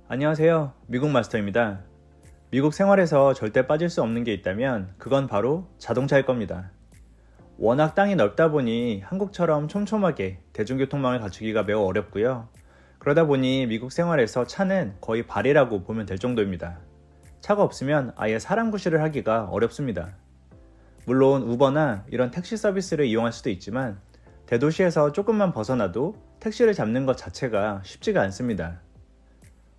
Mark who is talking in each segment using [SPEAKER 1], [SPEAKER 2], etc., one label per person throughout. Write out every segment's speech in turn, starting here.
[SPEAKER 1] 안녕하세요. 미국 마스터입니다. 미국 생활에서 절대 빠질 수 없는 게 있다면 그건 바로 자동차일 겁니다. 워낙 땅이 넓다 보니 한국처럼 촘촘하게 대중교통망을 갖추기가 매우 어렵고요. 그러다 보니 미국 생활에서 차는 거의 발이라고 보면 될 정도입니다. 차가 없으면 아예 사람 구실을 하기가 어렵습니다. 물론 우버나 이런 택시 서비스를 이용할 수도 있지만 대도시에서 조금만 벗어나도 택시를 잡는 것 자체가 쉽지가 않습니다.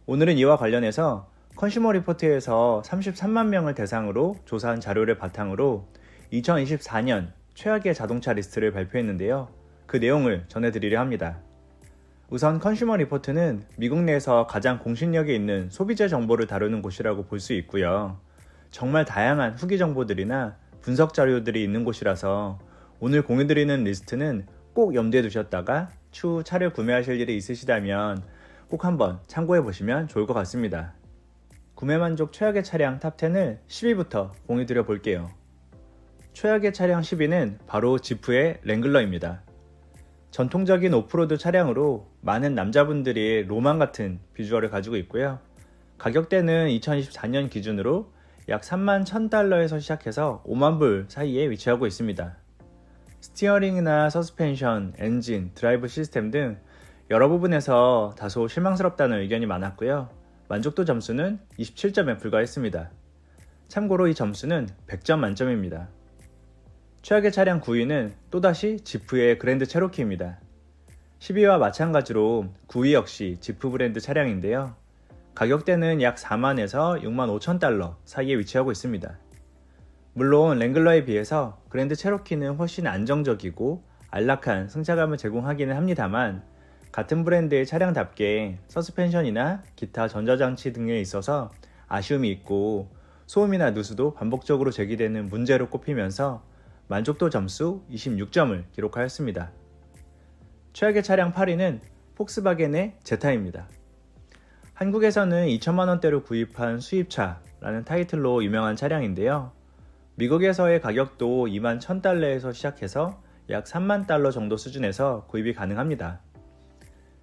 [SPEAKER 1] 오늘은 이와 관련해서 컨슈머 리포트에서 33만 명을 대상으로 조사한 자료를 바탕으로 2024년 최악의 자동차 리스트를 발표했는데요. 그 내용을 전해드리려 합니다. 우선 컨슈머 리포트는 미국 내에서 가장 공신력이 있는 소비자 정보를 다루는 곳이라고 볼 수 있고요. 정말 다양한 후기 정보들이나 분석 자료들이 있는 곳이라서 오늘 공유드리는 리스트는 꼭 염두에 두셨다가 추후 차를 구매하실 일이 있으시다면 꼭 한번 참고해 보시면 좋을 것 같습니다. 구매 만족 최악의 차량 탑10을 10위부터 공유드려 볼게요. 최악의 차량 10위는 바로 지프의 랭글러입니다. 전통적인 오프로드 차량으로 많은 남자분들이 로망 같은 비주얼을 가지고 있고요. 가격대는 2024년 기준으로 약 31,000달러에서 시작해서 5만 불 사이에 위치하고 있습니다. 스티어링이나 서스펜션, 엔진, 드라이브 시스템 등 여러 부분에서 다소 실망스럽다는 의견이 많았고요. 만족도 점수는 27점에 불과했습니다. 참고로 이 점수는 100점 만점입니다. 최악의 차량 9위는 또다시 지프의 그랜드 체로키입니다. 10위와 마찬가지로 9위 역시 지프 브랜드 차량인데요. 가격대는 약 4만에서 6만 5천 달러 사이에 위치하고 있습니다. 물론 랭글러에 비해서 그랜드 체로키는 훨씬 안정적이고 안락한 승차감을 제공하기는 합니다만 같은 브랜드의 차량답게 서스펜션이나 기타 전자장치 등에 있어서 아쉬움이 있고 소음이나 누수도 반복적으로 제기되는 문제로 꼽히면서 만족도 점수 26점을 기록하였습니다. 최악의 차량 8위는 폭스바겐의 제타입니다. 한국에서는 2천만원대로 구입한 수입차라는 타이틀로 유명한 차량인데요. 미국에서의 가격도 2만 1,000달러에서 시작해서 약 3만 달러 정도 수준에서 구입이 가능합니다.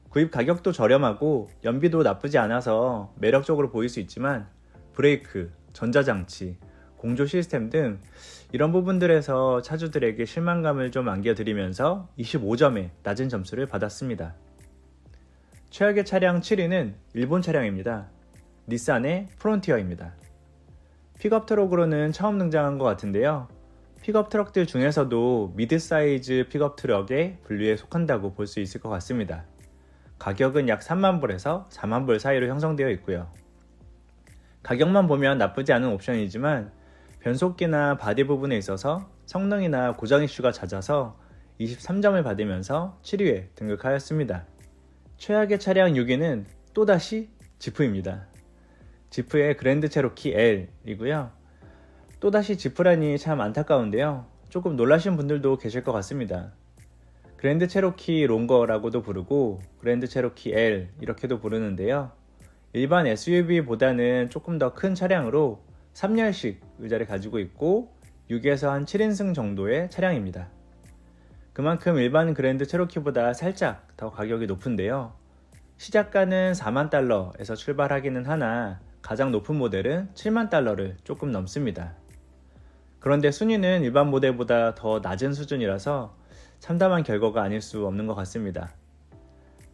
[SPEAKER 1] 구입 가격도 저렴하고 연비도 나쁘지 않아서 매력적으로 보일 수 있지만 브레이크, 전자장치, 공조 시스템 등 이런 부분들에서 차주들에게 실망감을 좀 안겨드리면서 25점의 낮은 점수를 받았습니다. 최악의 차량 7위는 일본 차량입니다. 닛산의 프론티어입니다. 픽업 트럭으로는 처음 등장한 것 같은데요. 픽업 트럭들 중에서도 미드 사이즈 픽업 트럭의 분류에 속한다고 볼 수 있을 것 같습니다. 가격은 약 3만 불에서 4만 불 사이로 형성되어 있고요. 가격만 보면 나쁘지 않은 옵션이지만 변속기나 바디 부분에 있어서 성능이나 고장 이슈가 잦아서 23점을 받으면서 7위에 등극하였습니다. 최악의 차량 6위는 또다시 지프입니다. 지프의 그랜드 체로키 L이고요. 또다시 지프라니 참 안타까운데요. 조금 놀라신 분들도 계실 것 같습니다. 그랜드 체로키 롱거라고도 부르고 그랜드 체로키 L 이렇게도 부르는데요. 일반 SUV보다는 조금 더 큰 차량으로 3열식 의자를 가지고 있고 6에서 한 7인승 정도의 차량입니다. 그만큼 일반 그랜드 체로키보다 살짝 더 가격이 높은데요. 시작가는 4만 달러에서 출발하기는 하나 가장 높은 모델은 7만 달러를 조금 넘습니다. 그런데 순위는 일반 모델보다 더 낮은 수준이라서 참담한 결과가 아닐 수 없는 것 같습니다.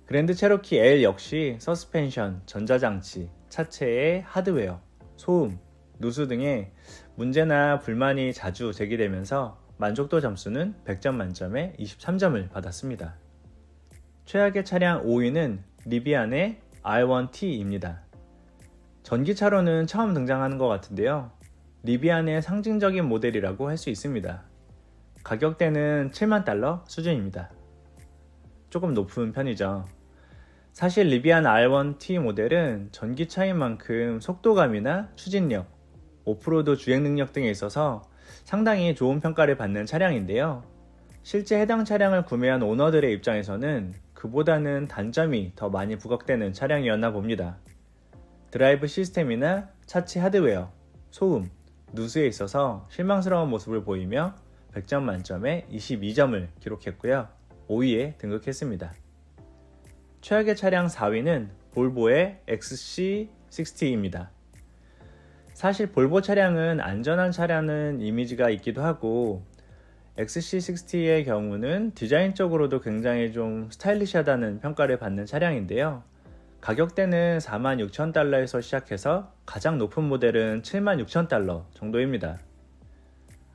[SPEAKER 1] 그랜드 체로키 L 역시 서스펜션, 전자장치, 차체의 하드웨어, 소음, 누수 등의 문제나 불만이 자주 제기되면서 만족도 점수는 100점 만점에 23점을 받았습니다. 최악의 차량 5위는 리비안의 R1T입니다. 전기차로는 처음 등장하는 것 같은데요. 리비안의 상징적인 모델이라고 할 수 있습니다. 가격대는 7만 달러 수준입니다. 조금 높은 편이죠. 사실 리비안 R1T 모델은 전기차인 만큼 속도감이나 추진력, 오프로드 주행 능력 등에 있어서 상당히 좋은 평가를 받는 차량인데요. 실제 해당 차량을 구매한 오너들의 입장에서는 그보다는 단점이 더 많이 부각되는 차량이었나 봅니다. 드라이브 시스템이나 차체 하드웨어, 소음, 누수에 있어서 실망스러운 모습을 보이며 100점 만점에 22점을 기록했고요. 5위에 등극했습니다. 최악의 차량 4위는 볼보의 XC60입니다. 사실 볼보 차량은 안전한 차량은 이미지가 있기도 하고 XC60의 경우는 디자인적으로도 굉장히 좀 스타일리시하다는 평가를 받는 차량인데요. 가격대는 46,000달러에서 시작해서 가장 높은 모델은 76,000달러 정도입니다.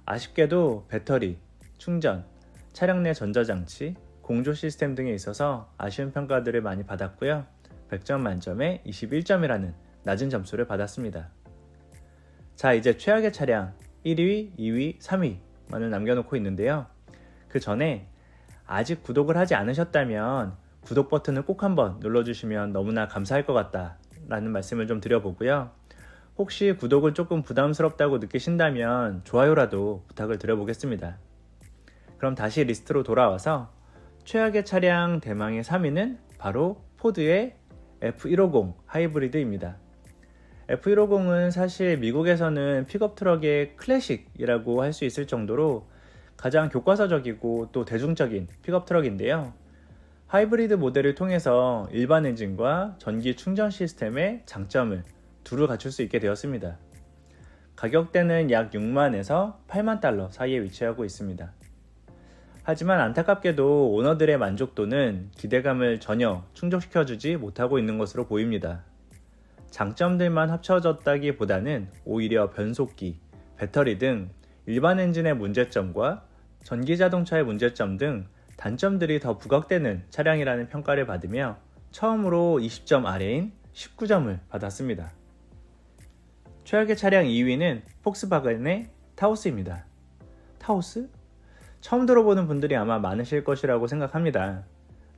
[SPEAKER 1] 아쉽게도 배터리, 충전, 차량 내 전자장치, 공조 시스템 등에 있어서 아쉬운 평가들을 많이 받았고요. 100점 만점에 21점이라는 낮은 점수를 받았습니다. 자, 이제 최악의 차량 1위, 2위, 3위만을 남겨놓고 있는데요. 그 전에 아직 구독을 하지 않으셨다면 구독 버튼을 꼭 한번 눌러주시면 너무나 감사할 것 같다 라는 말씀을 좀 드려보고요. 혹시 구독을 조금 부담스럽다고 느끼신다면 좋아요라도 부탁을 드려보겠습니다. 그럼 다시 리스트로 돌아와서 최악의 차량 대망의 3위는 바로 포드의 F150 하이브리드입니다. F150은 사실 미국에서는 픽업 트럭의 클래식이라고 할 수 있을 정도로 가장 교과서적이고 또 대중적인 픽업 트럭인데요. 하이브리드 모델을 통해서 일반 엔진과 전기 충전 시스템의 장점을 두루 갖출 수 있게 되었습니다. 가격대는 약 6만에서 8만 달러 사이에 위치하고 있습니다. 하지만 안타깝게도 오너들의 만족도는 기대감을 전혀 충족시켜주지 못하고 있는 것으로 보입니다. 장점들만 합쳐졌다기보다는 오히려 변속기, 배터리 등 일반 엔진의 문제점과 전기자동차의 문제점 등 단점들이 더 부각되는 차량이라는 평가를 받으며 처음으로 20점 아래인 19점을 받았습니다. 최악의 차량 2위는 폭스바겐의 타오스입니다. 타오스? 처음 들어보는 분들이 아마 많으실 것이라고 생각합니다.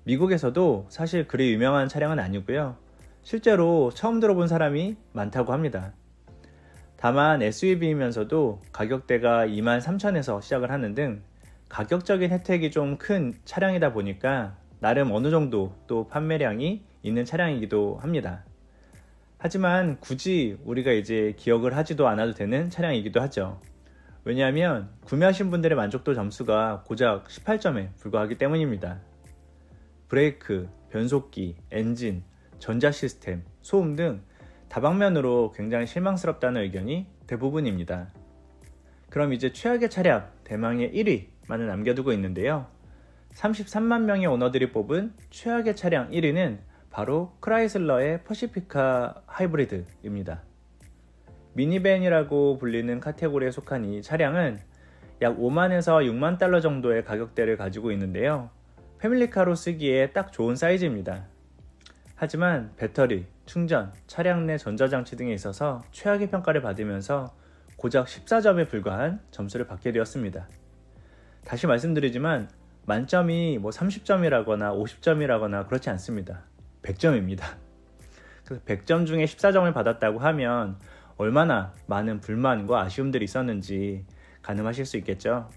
[SPEAKER 1] 미국에서도 사실 그리 유명한 차량은 아니고요. 실제로 처음 들어본 사람이 많다고 합니다. 다만 SUV이면서도 가격대가 23,000에서 시작을 하는 등 가격적인 혜택이 좀 큰 차량이다 보니까 나름 어느 정도 또 판매량이 있는 차량이기도 합니다. 하지만 굳이 우리가 이제 기억을 하지도 않아도 되는 차량이기도 하죠. 왜냐하면 구매하신 분들의 만족도 점수가 고작 18점에 불과하기 때문입니다. 브레이크, 변속기, 엔진, 전자 시스템, 소음 등 다방면으로 굉장히 실망스럽다는 의견이 대부분입니다. 그럼 이제 최악의 차량 대망의 1위만을 남겨두고 있는데요. 33만 명의 오너들이 뽑은 최악의 차량 1위는 바로 크라이슬러의 퍼시피카 하이브리드입니다. 미니밴이라고 불리는 카테고리에 속한 이 차량은 약 5만에서 6만 달러 정도의 가격대를 가지고 있는데요. 패밀리카로 쓰기에 딱 좋은 사이즈입니다. 하지만 배터리, 충전, 차량 내 전자장치 등에 있어서 최악의 평가를 받으면서 고작 14점에 불과한 점수를 받게 되었습니다. 다시 말씀드리지만 만점이 30점이라거나 50점이라거나 그렇지 않습니다. 100점입니다. 그래서 100점 중에 14점을 받았다고 하면 얼마나 많은 불만과 아쉬움들이 있었는지 가늠하실 수 있겠죠.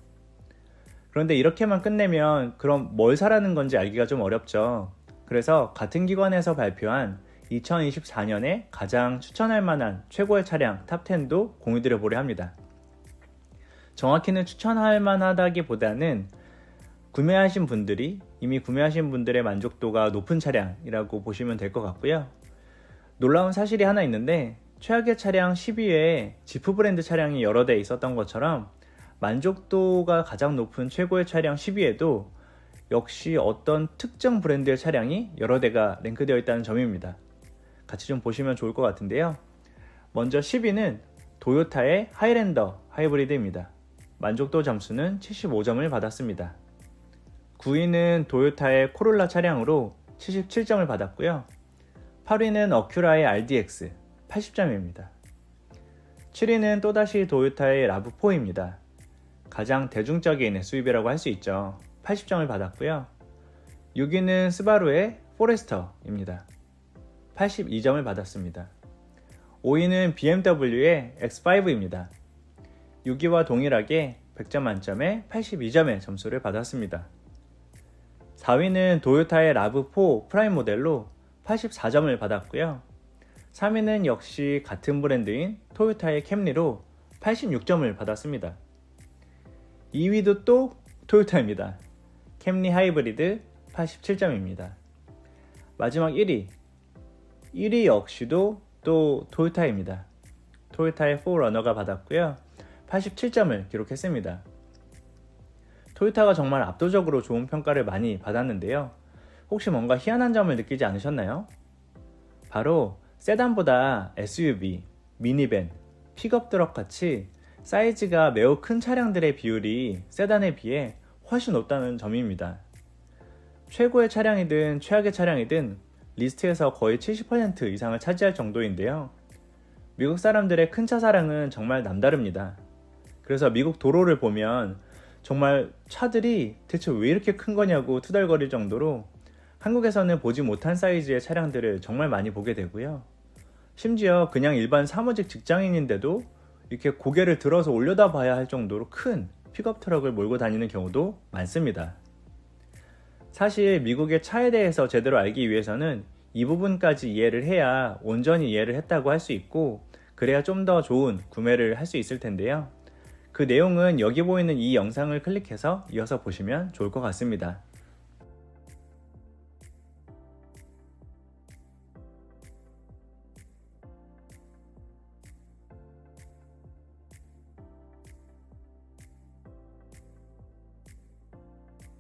[SPEAKER 1] 그런데 이렇게만 끝내면 그럼 뭘 사라는 건지 알기가 좀 어렵죠. 그래서 같은 기관에서 발표한 2024년에 가장 추천할 만한 최고의 차량 탑10도 공유드려 보려 합니다. 정확히는 추천할 만하다기보다는 이미 구매하신 분들의 만족도가 높은 차량이라고 보시면 될 것 같고요. 놀라운 사실이 하나 있는데 최악의 차량 10위에 지프 브랜드 차량이 여러 대 있었던 것처럼 만족도가 가장 높은 최고의 차량 10위에도 역시 어떤 특정 브랜드의 차량이 여러 대가 랭크되어 있다는 점입니다. 같이 좀 보시면 좋을 것 같은데요. 먼저 10위는 도요타의 하이랜더 하이브리드입니다. 만족도 점수는 75점을 받았습니다. 9위는 도요타의 코롤라 차량으로 77점을 받았고요. 8위는 어큐라의 RDX 80점입니다. 7위는 또다시 도요타의 라브4입니다. 가장 대중적인 SUV라고 할 수 있죠. 80점을 받았고요. 6위는 스바루의 포레스터입니다. 82점을 받았습니다. 5위는 BMW의 X5입니다. 6위와 동일하게 100점 만점에 82점의 점수를 받았습니다. 4위는 도요타의 라브4 프라임 모델로 84점을 받았고요. 3위는 역시 같은 브랜드인 토요타의 캠리로 86점을 받았습니다. 2위도 또 토요타입니다. 캠리 하이브리드 87점입니다. 마지막 1위 1위 역시도 또 토요타입니다. 토요타의 4러너가 받았고요. 87점을 기록했습니다. 토요타가 정말 압도적으로 좋은 평가를 많이 받았는데요. 혹시 뭔가 희한한 점을 느끼지 않으셨나요? 바로 세단보다 SUV, 미니밴, 픽업 트럭 같이 사이즈가 매우 큰 차량들의 비율이 세단에 비해 훨씬 높다는 점입니다. 최고의 차량이든 최악의 차량이든 리스트에서 거의 70% 이상을 차지할 정도인데요. 미국 사람들의 큰 차 사랑은 정말 남다릅니다. 그래서 미국 도로를 보면 정말 차들이 대체 왜 이렇게 큰 거냐고 투덜거릴 정도로 한국에서는 보지 못한 사이즈의 차량들을 정말 많이 보게 되고요. 심지어 그냥 일반 사무직 직장인인데도 이렇게 고개를 들어서 올려다봐야 할 정도로 큰 픽업 트럭을 몰고 다니는 경우도 많습니다. 사실 미국의 차에 대해서 제대로 알기 위해서는 이 부분까지 이해를 해야 온전히 이해를 했다고 할 수 있고, 그래야 좀 더 좋은 구매를 할 수 있을 텐데요. 그 내용은 여기 보이는 이 영상을 클릭해서 이어서 보시면 좋을 것 같습니다.